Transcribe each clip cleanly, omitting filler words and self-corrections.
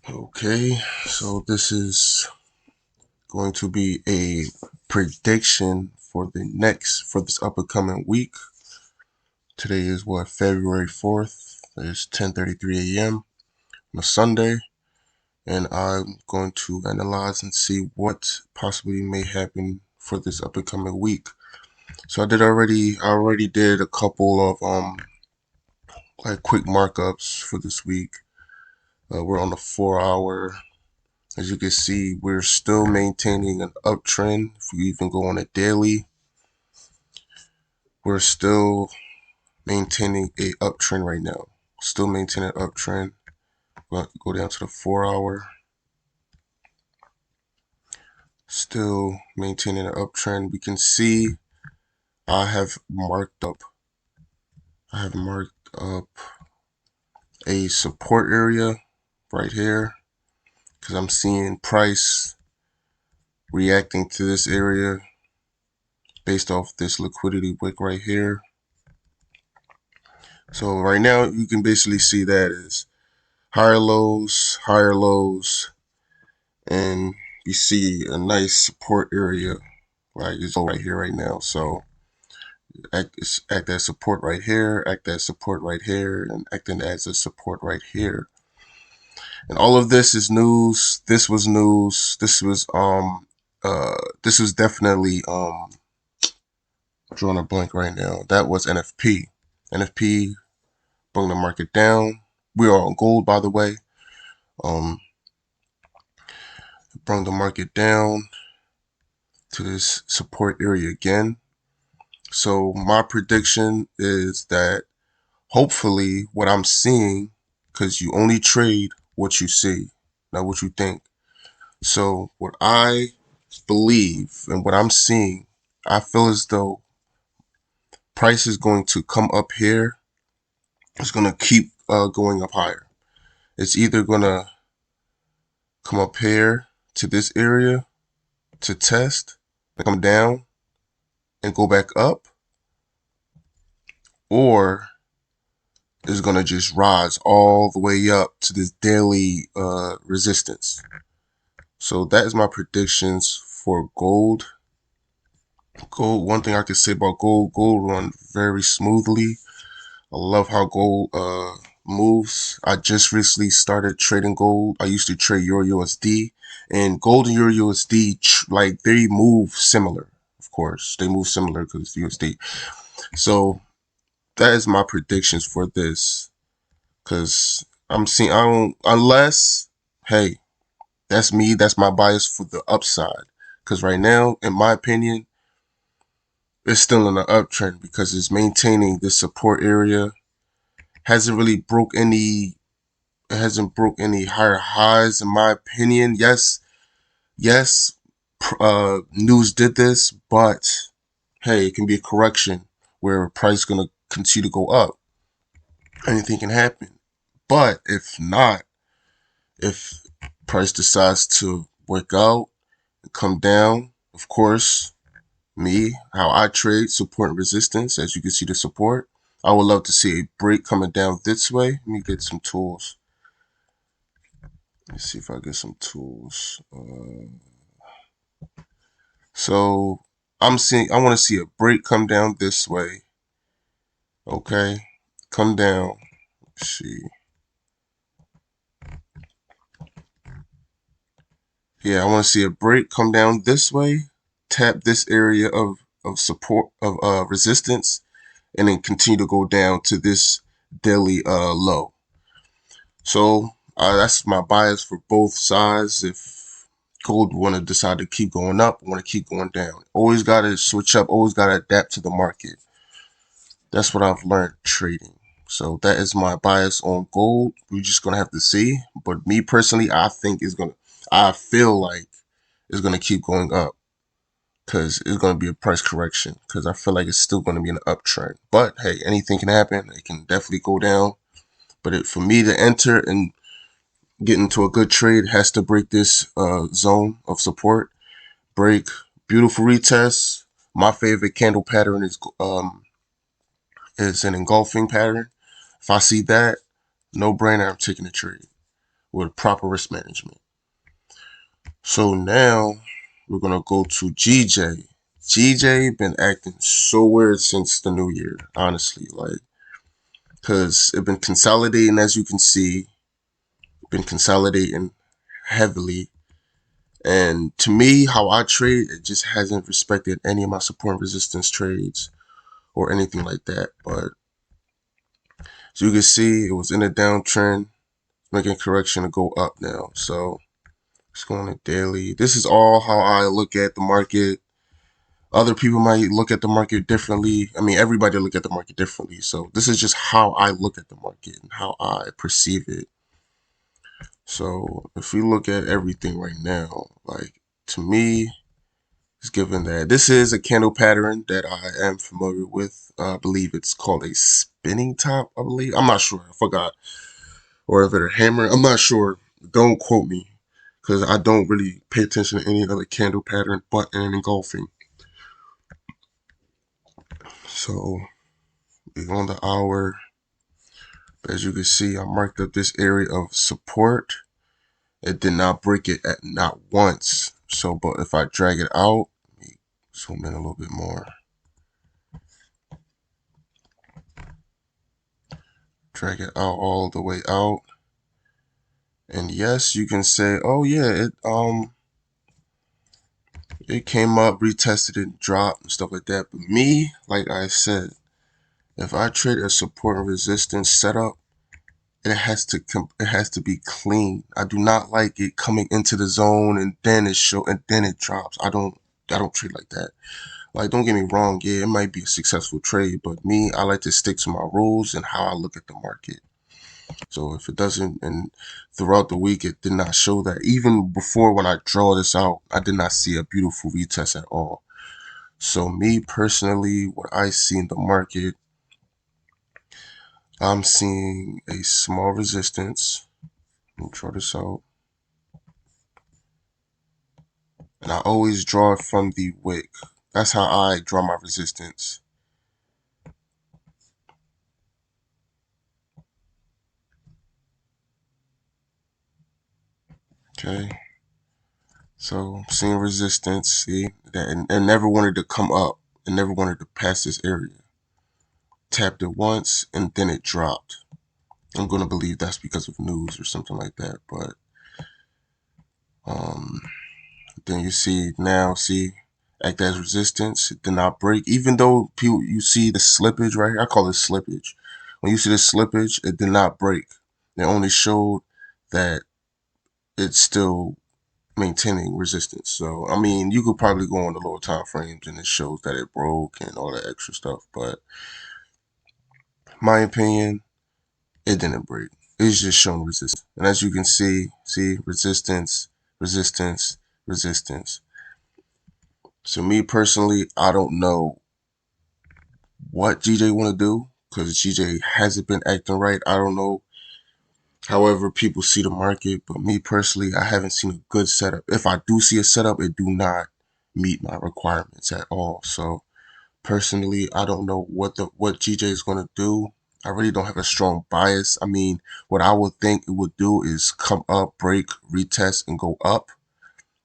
Okay, so this is going to be a prediction for this upcoming week. Today is February 4th. It's 10:33 a.m. on a Sunday, and I'm going to analyze and see what possibly may happen for this upcoming week. So I already did a couple of like quick markups for this week. We're on the 4 hour. As you can see, we're still maintaining an uptrend. If we even go on a daily, we're still maintaining a uptrend right now. Still maintaining an uptrend. Go down to the 4 hour. Still maintaining an uptrend. We can see I have marked up a support area right here because I'm seeing price reacting to this area based off this liquidity wick right here. So right now you can basically see that as higher lows, and you see a nice support area like it's right here right now. So act as support right here, act as support right here, and acting as a support right here. And all of this is news. This was news. This was definitely drawing a blank right now. That was NFP. NFP brought the market down. We are on gold, by the way. Brought the market down to this support area again. So my prediction is that hopefully what I'm seeing, because you only trade what you see, not what you think. So what I believe and what I'm seeing, I feel as though price is going to come up here. It's going to keep going up higher. It's either going to come up here to this area to test, come down and go back up, or is going to just rise all the way up to this daily resistance. So that is my predictions for gold. Gold, one thing I can say about gold run very smoothly. I love how gold moves. I just recently started trading gold. I used to trade Euro USD, and gold and Euro USD, like they move similar. Of course, they move similar because it's USD. So that is my predictions for this. Because I'm seeing, I don't, unless, hey, that's me, that's my bias for the upside. Because right now, in my opinion, it's still in an uptrend because it's maintaining this support area. Hasn't really broke any, it hasn't broke any higher highs in my opinion. Yes, news did this, but hey, it can be a correction where price is going to continue to go up. Anything can happen. But if not, if price decides to work out and come down, of course, how I trade support and resistance, as you can see the support, I would love to see a break coming down this way. Let me get some tools. Let's see if I get some tools. So I want to see a break come down this way. Okay, come down. Let's see. Yeah, I want to see a break come down this way, tap this area of support of resistance, and then continue to go down to this daily low. So that's my bias for both sides. If gold want to decide to keep going up, want to keep going down, always got to switch up, always got to adapt to the market. That's what I've learned trading. So that is my bias on gold. We're just gonna have to see. But me personally, I feel like it's gonna keep going up because it's gonna be a price correction. Because I feel like it's still gonna be an uptrend. But hey, anything can happen. It can definitely go down. But for me to enter and get into a good trade, it has to break this zone of support. Break. Beautiful retest. My favorite candle pattern is an engulfing pattern. If I see that, no brainer, I'm taking a trade. with proper risk management. So now we're gonna go to GJ. GJ been acting so weird since the new year, honestly, like, cause it been consolidating, as you can see, been consolidating heavily. And to me, how I trade, it just hasn't respected any of my support and resistance trades or anything like that. But as you can see, it was in a downtrend, making a correction to go up now. So it's going to daily. This is all how I look at the market. Other people might look at the market differently. I mean, everybody look at the market differently. So this is just how I look at the market and how I perceive it. So if we look at everything right now, like, to me, it's given that this is a candle pattern that I am familiar with. I believe it's called a spinning top, I believe. I'm not sure. I forgot. Or if it's a hammer. I'm not sure. Don't quote me, because I don't really pay attention to any other candle pattern but in engulfing. So on the hour, as you can see, I marked up this area of support. It did not break it at not once. So, but if I drag it out, let me zoom in a little bit more. Drag it out all the way out. And yes, you can say, oh yeah, it came up, retested it, dropped and stuff like that. But me, like I said, if I trade a support and resistance setup, it has to be clean. I do not like it coming into the zone and then it drops. I don't trade like that. Like, don't get me wrong, yeah, it might be a successful trade, but me, I like to stick to my rules and how I look at the market. So if it doesn't, and throughout the week, it did not show that. Even before, when I draw this out, I did not see a beautiful retest at all. So me personally, what I see in the market, I'm seeing a small resistance. Let me draw this out. And I always draw it from the wick. That's how I draw my resistance. Okay. So I'm seeing resistance, see, that and never wanted to come up and never wanted to pass this area. Tapped it once and then it dropped. I'm going to believe that's because of news or something like that. But then you see now, see, act as resistance. It did not break. Even though people, you see the slippage right here. I call it slippage. When you see the slippage, it did not break. It only showed that it's still maintaining resistance. So, I mean, you could probably go on the lower time frames and it shows that it broke and all that extra stuff. But my opinion, it didn't break. It's just showing resistance. And as you can see resistance, resistance, resistance. So me personally, I don't know what GJ want to do because GJ hasn't been acting right. I don't know. However, people see the market, but me personally, I haven't seen a good setup. If I do see a setup, it do not meet my requirements at all. So personally, I don't know what GJ is going to do. I really don't have a strong bias. I mean, what I would think it would do is come up, break, retest, and go up.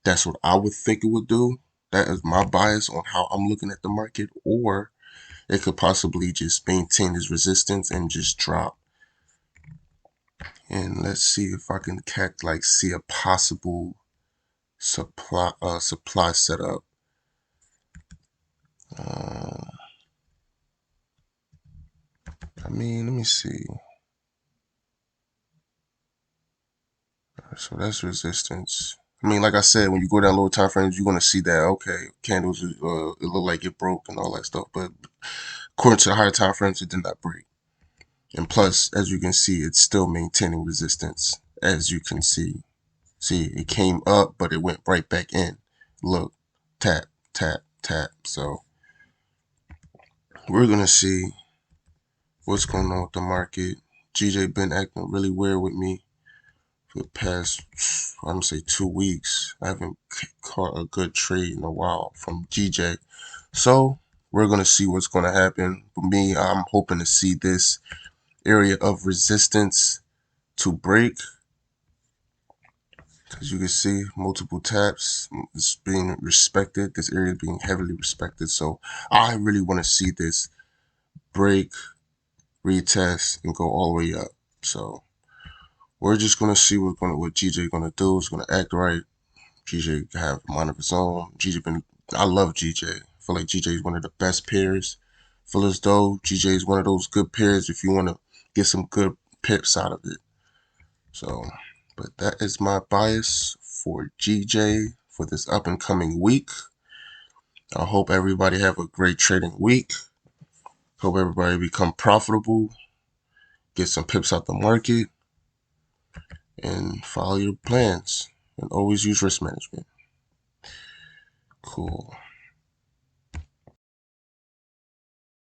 That's what I would think it would do. That is my bias on how I'm looking at the market. Or it could possibly just maintain its resistance and just drop. And let's see if I can see a possible supply setup. I mean, let me see. So that's resistance. I mean, like I said, when you go down lower time frames, you're gonna see that okay, candles it look like it broke and all that stuff. But according to the higher time frames, it did not break. And plus, as you can see, it's still maintaining resistance. As you can see, it came up, but it went right back in. Look, tap, tap, tap. So we're gonna see what's going on with the market. GJ been acting really weird with me for the past, I'm gonna say 2 weeks. I haven't caught a good trade in a while from GJ. So we're gonna see what's gonna happen. For me, I'm hoping to see this area of resistance to break As you can see, multiple taps is being respected. This area is being heavily respected. So I really want to see this break, retest, and go all the way up. So we're just gonna see what GJ gonna do. It's gonna act right. GJ have a mind of his own. I love GJ. I feel like GJ is one of the best pairs. Feel as though GJ is one of those good pairs if you want to get some good pips out of it. So, but that is my bias for GJ for this up and coming week. I hope everybody have a great trading week. Hope everybody become profitable, get some pips out the market, and follow your plans. And always use risk management. Cool.